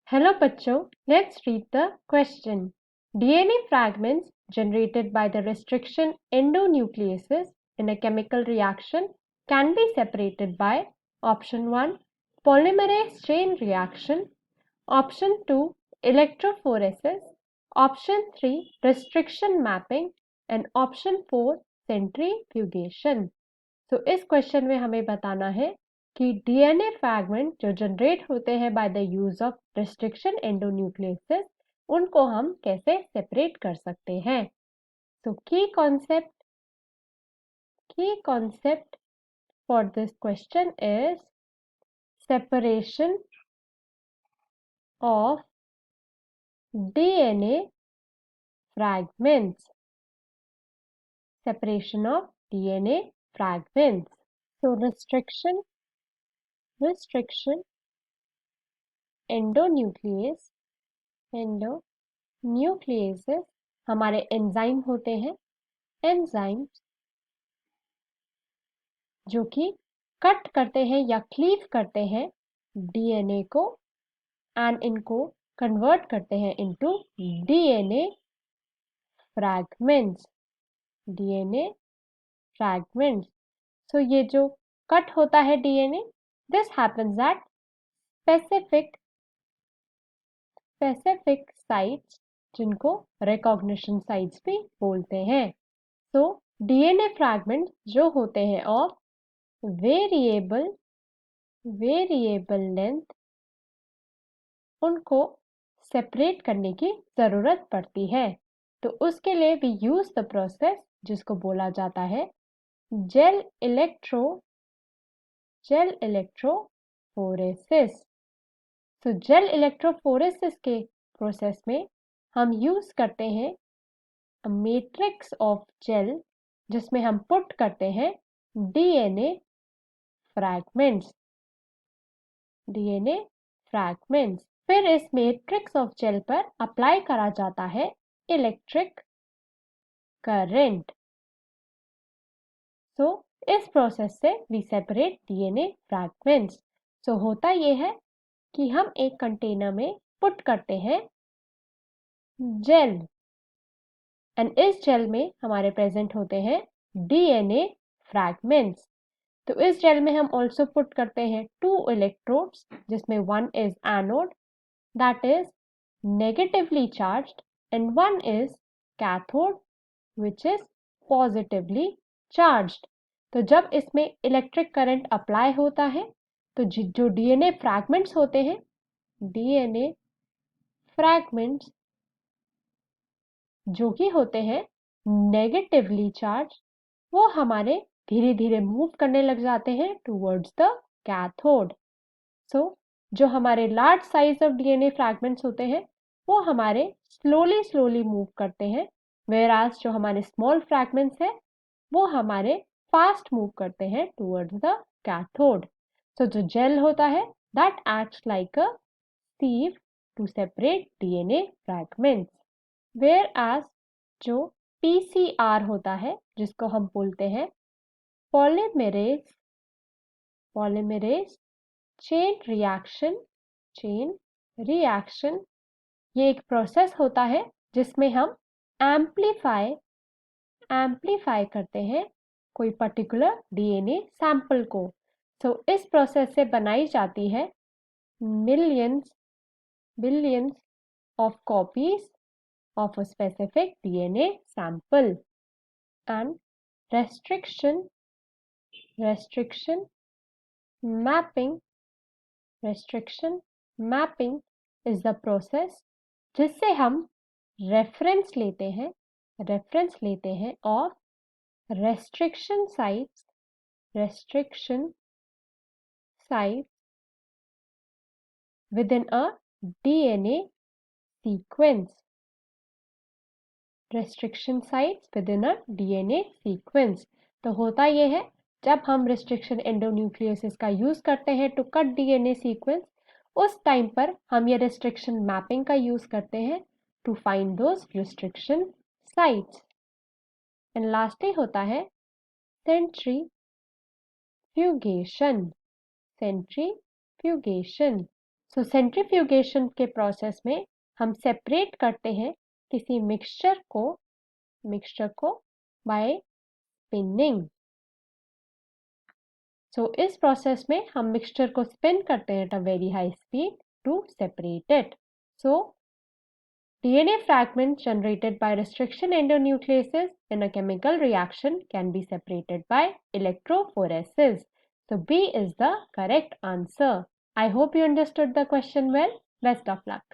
Hello bachcho, let's read the question. DNA fragments generated by the restriction endonucleases in a chemical reaction can be separated by option 1 polymerase chain reaction, option 2 electrophoresis, option 3 restriction mapping and option 4 centrifugation. So इस question में हमें बताना है कि DNA fragment जो generate होते हैं by the use of restriction endonucleases उनको हम कैसे सेपरेट कर सकते हैं. सो की concept for this question is separation of DNA fragments. Separation of DNA fragments. So restriction endonucleases हमारे एंजाइम होते हैं. एंजाइम्स जो कि कट करते हैं या क्लीव करते हैं डीएनए को एंड इनको कन्वर्ट करते हैं इनटू डीएनए फ्रैगमेंट्स. सो ये जो कट होता है DNA, this happens at specific sites जिनको रिकॉग्निशन साइट्स भी बोलते हैं. सो डीएनए फ्रैगमेंट जो होते हैं ऑफ वेरिएबल लेंथ उनको सेपरेट करने की जरूरत पड़ती है. तो उसके लिए वी यूज द प्रोसेस जिसको बोला जाता है जेल इलेक्ट्रोफोरेसिस. तो जेल इलेक्ट्रोफोरेसिस के प्रोसेस में हम यूज करते हैं मैट्रिक्स ऑफ जेल जिसमें हम पुट करते हैं डीएनए फ्रैगमेंट्स. फिर इस मैट्रिक्स ऑफ जेल पर अप्लाई करा जाता है इलेक्ट्रिक करंट. सो इस प्रोसेस से वी सेपरेट डीएनए फ्रैगमेंट्स. सो होता ये है कि हम एक कंटेनर में पुट करते हैं जेल एंड इस जेल में हमारे प्रेजेंट होते हैं डीएनए फ्रैगमेंट्स. तो इस जेल में हम ऑल्सो पुट करते हैं 2 इलेक्ट्रोड्स जिसमें one is anode that is negatively charged and one is cathode which is positively charged. तो जब इसमें इलेक्ट्रिक करंट अप्लाई होता है तो जो डीएनए फ्रैगमेंट्स होते हैं, डीएनए फ्रैगमेंट्स जो कि होते हैं नेगेटिवली चार्ज, वो हमारे धीरे धीरे मूव करने लग जाते हैं टूवर्ड्स द कैथोड. सो जो हमारे large size of DNA fragments होते हैं वो हमारे स्लोली मूव करते हैं, वेराज जो हमारे स्मॉल फ्रैगमेंट्स हैं वो हमारे फास्ट मूव करते हैं टूवर्ड्स द कैथोड. सो जो जेल होता है that acts like a sieve to separate DNA fragments. Whereas जो पीसीआर होता है जिसको हम बोलते हैं पॉलीमरेज चेन रिएक्शन, ये एक प्रोसेस होता है जिसमें हम एम्प्लीफाई करते हैं कोई पर्टिकुलर डीएनए सैंपल को. सो इस प्रोसेस से बनाई जाती है billions of copies of a specific DNA sample. And restriction mapping is the process जिससे हम रेफरेंस लेते हैं of restriction sites within a DNA sequence. Restriction sites with in a DNA sequence. तो होता ये है जब हम रिस्ट्रिक्शन एंडोन्यूक्लियोसिस का यूज करते हैं टू कट डीएनए सीक्वेंस, उस टाइम पर हम ये रिस्ट्रिक्शन मैपिंग का यूज करते हैं to find those restriction sites. And lastly होता है सेंट्रीफ्यूगेशन. सो सेंट्रीफ्यूगेशन के प्रोसेस में हम सेपरेट करते हैं किसी मिक्सचर को बाय स्पिनिंग। सो इस प्रोसेस में हम मिक्सचर को स्पिन करते हैं at a very high speed to separate it. So DNA fragments generated by restriction endonucleases in a chemical reaction can be separated by electrophoresis. So B is the correct answer. I hope you understood the question well. Best of luck.